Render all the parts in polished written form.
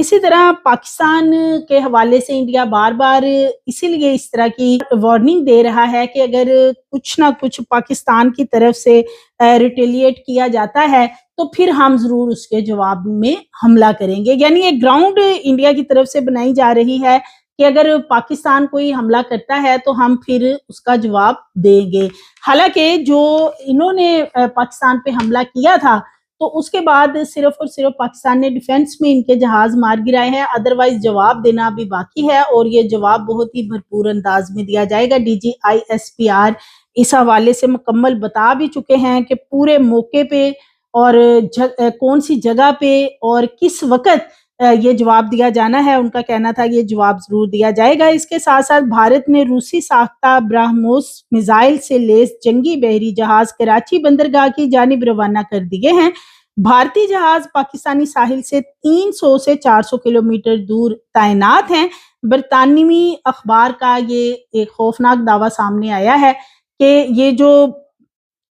اسی طرح پاکستان کے حوالے سے انڈیا بار بار اسی لیے اس طرح کی وارننگ دے رہا ہے کہ اگر کچھ نہ کچھ پاکستان کی طرف سے ریٹیلیٹ کیا جاتا ہے تو پھر ہم ضرور اس کے جواب میں حملہ کریں گے. یعنی ایک گراؤنڈ انڈیا کی طرف سے بنائی جا رہی ہے کہ اگر پاکستان کوئی حملہ کرتا ہے تو ہم پھر اس کا جواب دیں گے. حالانکہ جو انہوں نے پاکستان پہ حملہ کیا تھا تو اس کے بعد صرف اور صرف پاکستان نے ڈیفنس میں ان کے جہاز مار گرائے ہیں، ادروائز جواب دینا ابھی باقی ہے اور یہ جواب بہت ہی بھرپور انداز میں دیا جائے گا. D G I S P R اس حوالے سے مکمل بتا بھی چکے ہیں کہ پورے موقع پہ اور کون سی جگہ پہ اور کس وقت یہ جواب دیا جانا ہے. ان کا کہنا تھا یہ جواب ضرور دیا جائے گا. اس کے ساتھ ساتھ بھارت نے روسی ساختہ برہموس میزائل سے لیس جنگی بحری جہاز کراچی بندرگاہ کی جانب روانہ کر دیے ہیں. بھارتی جہاز پاکستانی ساحل سے 300 سے 400 کلومیٹر دور تعینات ہیں. برطانوی اخبار کا یہ ایک خوفناک دعویٰ سامنے آیا ہے کہ یہ جو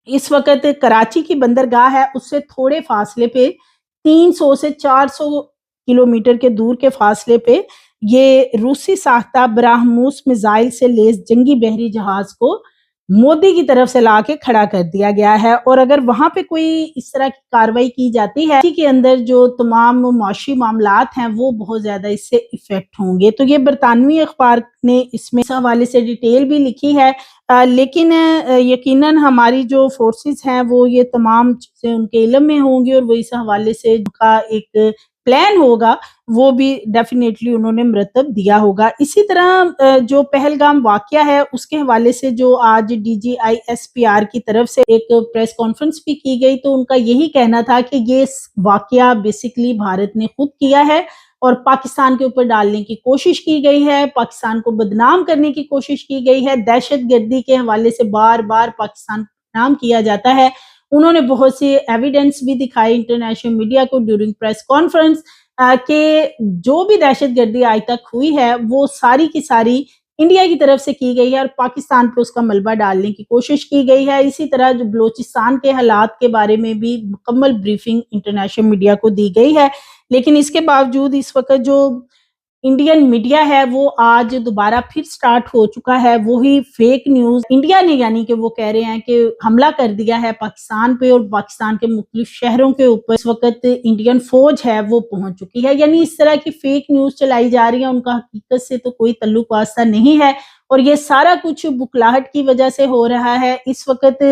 اس وقت کراچی کی بندرگاہ ہے اس سے تھوڑے فاصلے پہ 300 سے 400 کلومیٹر کے دور کے فاصلے پہ یہ روسی ساختہ براہموس میزائل سے لیس جنگی بحری جہاز کو مودی کی طرف سے لا کے کھڑا کر دیا گیا ہے. اور اگر وہاں پہ کوئی اس طرح کی کاروائی کی جاتی ہے کے اندر جو تمام معاشی معاملات ہیں وہ بہت زیادہ اس سے افیکٹ ہوں گے. تو یہ برطانوی اخبار نے اس میں اس حوالے سے ڈیٹیل بھی لکھی ہے. لیکن یقیناً ہماری جو فورسز ہیں وہ یہ تمام چیزیں ان کے علم میں ہوں گی اور وہ اس حوالے سے ان کا ایک پلان ہوگا وہ بھی ڈیفینیٹلی انہوں نے مرتب دیا ہوگا. اسی طرح جو پہلگام واقعہ ہے اس کے حوالے سے جو آج D G I S P R کی طرف سے ایک پریس کانفرنس بھی کی گئی تو ان کا یہی کہنا تھا کہ یہ واقعہ بیسیکلی بھارت نے خود کیا ہے اور پاکستان کے اوپر ڈالنے کی کوشش کی گئی ہے، پاکستان کو بدنام کرنے کی کوشش کی گئی ہے. دہشت گردی کے حوالے سے بار بار پاکستان کو بدنام کیا جاتا ہے. انہوں نے بہت سی ایویڈنس بھی دکھائی انٹرنیشنل میڈیا کو ڈیورنگ پریس کانفرنس کہ جو بھی دہشت گردی آج تک ہوئی ہے وہ ساری کی ساری انڈیا کی طرف سے کی گئی ہے اور پاکستان پہ اس کا ملبہ ڈالنے کی کوشش کی گئی ہے. اسی طرح جو بلوچستان کے حالات کے بارے میں بھی مکمل بریفنگ انٹرنیشنل میڈیا کو دی گئی ہے. لیکن اس کے باوجود اس وقت جو انڈین میڈیا ہے وہ آج دوبارہ پھر سٹارٹ ہو چکا ہے وہی فیک نیوز. انڈیا نے یعنی کہ وہ کہہ رہے ہیں کہ حملہ کر دیا ہے پاکستان پہ اور پاکستان کے مختلف شہروں کے اوپر اس وقت انڈین فوج ہے وہ پہنچ چکی ہے. یعنی اس طرح کی فیک نیوز چلائی جا رہی ہے، ان کا حقیقت سے تو کوئی تعلق واسطہ نہیں ہے اور یہ سارا کچھ بکلاہٹ کی وجہ سے ہو رہا ہے. اس وقت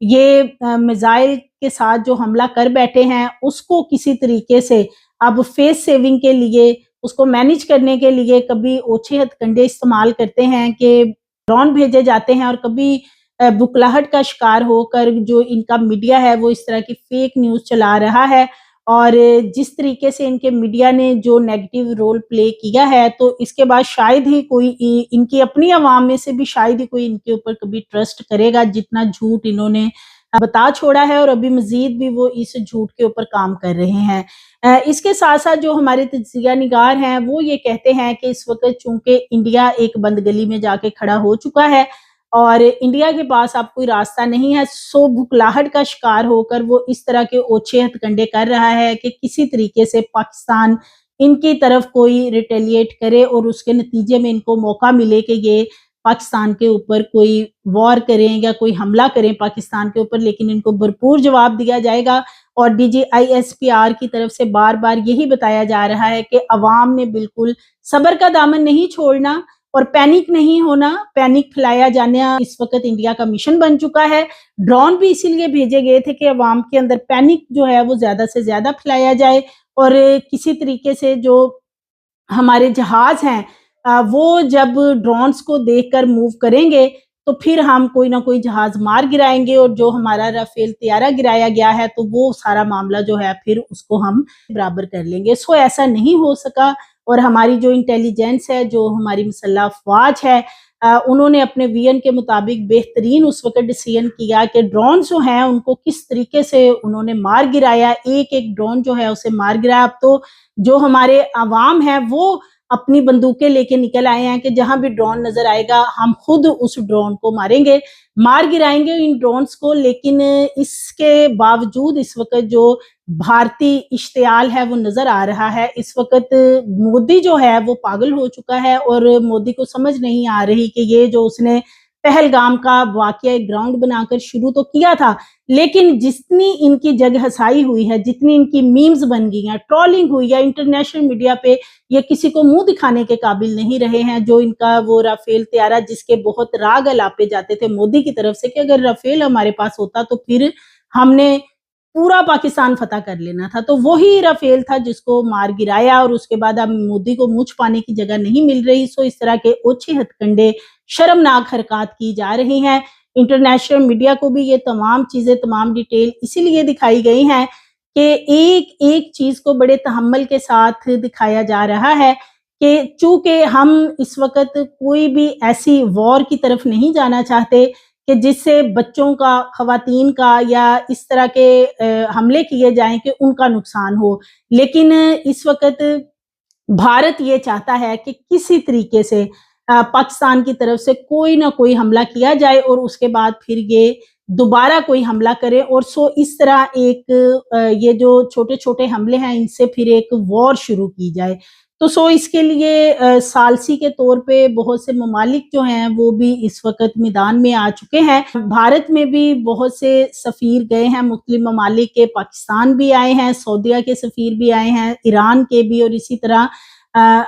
یہ میزائل کے ساتھ جو حملہ کر بیٹھے ہیں اس کو کسی طریقے سے اب فیس سیونگ کے لیے اس کو مینیج کرنے کے لیے کبھی اوچھے ہتھ کنڈے استعمال کرتے ہیں کہ ڈرون بھیجے جاتے ہیں اور کبھی بکلاہٹ کا شکار ہو کر جو ان کا میڈیا ہے وہ اس طرح کی فیک نیوز چلا رہا ہے. اور جس طریقے سے ان کے میڈیا نے جو نیگیٹو رول پلے کیا ہے تو اس کے بعد شاید ہی کوئی ان کی اپنی عوام میں سے بھی شاید ہی کوئی ان کے اوپر کبھی ٹرسٹ کرے گا جتنا جھوٹ انہوں نے بتا چھوڑا ہے اور ابھی مزید بھی وہ اس جھوٹ کے اوپر کام کر رہے ہیں. اس کے ساتھ ساتھ جو ہمارے تجزیہ نگار ہیں وہ یہ کہتے ہیں کہ اس وقت چونکہ انڈیا ایک بند گلی میں جا کے کھڑا ہو چکا ہے اور انڈیا کے پاس اب کوئی راستہ نہیں ہے سو بھکلاہٹ کا شکار ہو کر وہ اس طرح کے اوچھے ہتھ کنڈے کر رہا ہے کہ کسی طریقے سے پاکستان ان کی طرف کوئی ریٹیلیٹ کرے اور اس کے نتیجے میں ان کو موقع ملے کہ یہ پاکستان کے اوپر کوئی وار کریں یا کوئی حملہ کریں پاکستان کے اوپر. لیکن ان کو بھرپور جواب دیا جائے گا اور D G I S P R کی طرف سے بار بار یہی بتایا جا رہا ہے کہ عوام نے بالکل صبر کا دامن نہیں چھوڑنا اور پینک نہیں ہونا. پینک پھیلایا جانا اس وقت انڈیا کا مشن بن چکا ہے. ڈرون بھی اسی لیے بھیجے گئے تھے کہ عوام کے اندر پینک جو ہے وہ زیادہ سے زیادہ پھیلایا جائے اور کسی طریقے سے جو ہمارے جہاز ہیں وہ جب ڈرونز کو دیکھ کر موو کریں گے تو پھر ہم کوئی نہ کوئی جہاز مار گرائیں گے اور جو ہمارا رافیل طیارہ گرایا گیا ہے تو وہ سارا معاملہ جو ہے پھر اس کو ہم برابر کر لیں گے. سو ایسا نہیں ہو سکا اور ہماری جو انٹیلیجنس ہے جو ہماری مسلح افواج ہے انہوں نے اپنے ویژن کے مطابق بہترین اس وقت ڈیسیژن کیا کہ ڈرون جو ہیں ان کو کس طریقے سے انہوں نے مار گرایا. ایک ایک ڈرون جو ہے اسے مار گرایا. اب تو جو ہمارے عوام ہیں وہ اپنی بندوقیں لے کے نکل آئے ہیں کہ جہاں بھی ڈرون نظر آئے گا ہم خود اس ڈرون کو ماریں گے، مار گرائیں گے ان ڈرونز کو۔ لیکن اس کے باوجود اس وقت جو بھارتی اشتعال ہے وہ نظر آ رہا ہے۔ اس وقت مودی جو ہے وہ پاگل ہو چکا ہے، اور مودی کو سمجھ نہیں آ رہی کہ یہ جو اس نے پہلگام کا واقعہ ایک گراؤنڈ بنا کر شروع تو کیا تھا، لیکن جتنی ان کی جگ ہسائی ہوئی ہے، جتنی ان کی میمز بن گئی ہیں، ٹرولنگ ہوئی ہے انٹرنیشنل میڈیا پہ، یہ کسی کو منہ دکھانے کے قابل نہیں رہے ہیں۔ جو ان کا وہ رافیل طیارہ جس کے بہت راگ الاپے جاتے تھے مودی کی طرف سے کہ اگر رافیل ہمارے پاس ہوتا تو پھر ہم نے پورا پاکستان فتح کر لینا تھا، تو وہی رافیل تھا جس کو مار گرایا، اور اس کے بعد اب مودی کو منہ چھپانے کی جگہ نہیں مل رہی۔ سو اس طرح کے اوچھے ہتھ کنڈے شرمناک حرکات کی جا رہی ہیں۔ انٹرنیشنل میڈیا کو بھی یہ تمام چیزیں، تمام ڈیٹیل اسی لیے دکھائی گئی ہیں کہ ایک ایک چیز کو بڑے تحمل کے ساتھ دکھایا جا رہا ہے کہ چونکہ ہم اس وقت کوئی بھی ایسی وار کی طرف نہیں جانا چاہتے کہ جس سے بچوں کا، خواتین کا یا اس طرح کے حملے کیے جائیں کہ ان کا نقصان ہو، لیکن اس وقت بھارت یہ چاہتا ہے کہ کسی طریقے سے پاکستان کی طرف سے کوئی نہ کوئی حملہ کیا جائے اور اس کے بعد پھر یہ دوبارہ کوئی حملہ کرے، اور سو اس طرح ایک یہ جو چھوٹے چھوٹے حملے ہیں ان سے پھر ایک وار شروع کی جائے۔ تو سو اس کے لیے ثالثی کے طور پہ بہت سے ممالک جو ہیں وہ بھی اس وقت میدان میں آ چکے ہیں۔ بھارت میں بھی بہت سے سفیر گئے ہیں مختلف ممالک کے، پاکستان بھی آئے ہیں، سعودیہ کے سفیر بھی آئے ہیں، ایران کے بھی، اور اسی طرح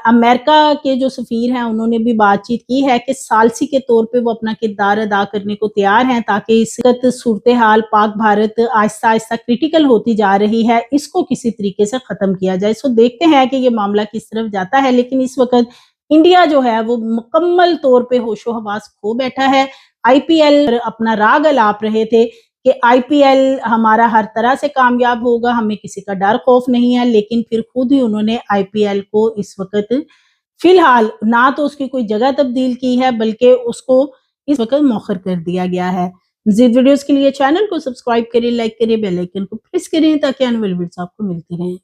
امریکہ کے جو سفیر ہیں انہوں نے بھی بات چیت کی ہے کہ ثالثی کے طور پہ وہ اپنا کردار ادا کرنے کو تیار ہیں تاکہ اس وقت صورتحال پاک بھارت آہستہ آہستہ کرٹیکل ہوتی جا رہی ہے، اس کو کسی طریقے سے ختم کیا جائے۔ سو دیکھتے ہیں کہ یہ معاملہ کس طرف جاتا ہے، لیکن اس وقت انڈیا جو ہے وہ مکمل طور پہ ہوش و حواس کھو بیٹھا ہے۔ آئی پی ایل اپنا راگ الاپ رہے تھے کہ آئی پی ایل ہمارا ہر طرح سے کامیاب ہوگا، ہمیں کسی کا ڈر خوف نہیں ہے، لیکن پھر خود ہی انہوں نے آئی پی ایل کو اس وقت فی الحال نہ تو اس کی کوئی جگہ تبدیل کی ہے بلکہ اس کو اس وقت مؤخر کر دیا گیا ہے۔ مزید ویڈیوز کے لیے چینل کو سبسکرائب کریں، لائک کریں، بیل آئیکن کو پریس کریں تاکہ آنے والی ویڈیوز آپ کو ملتی رہیں۔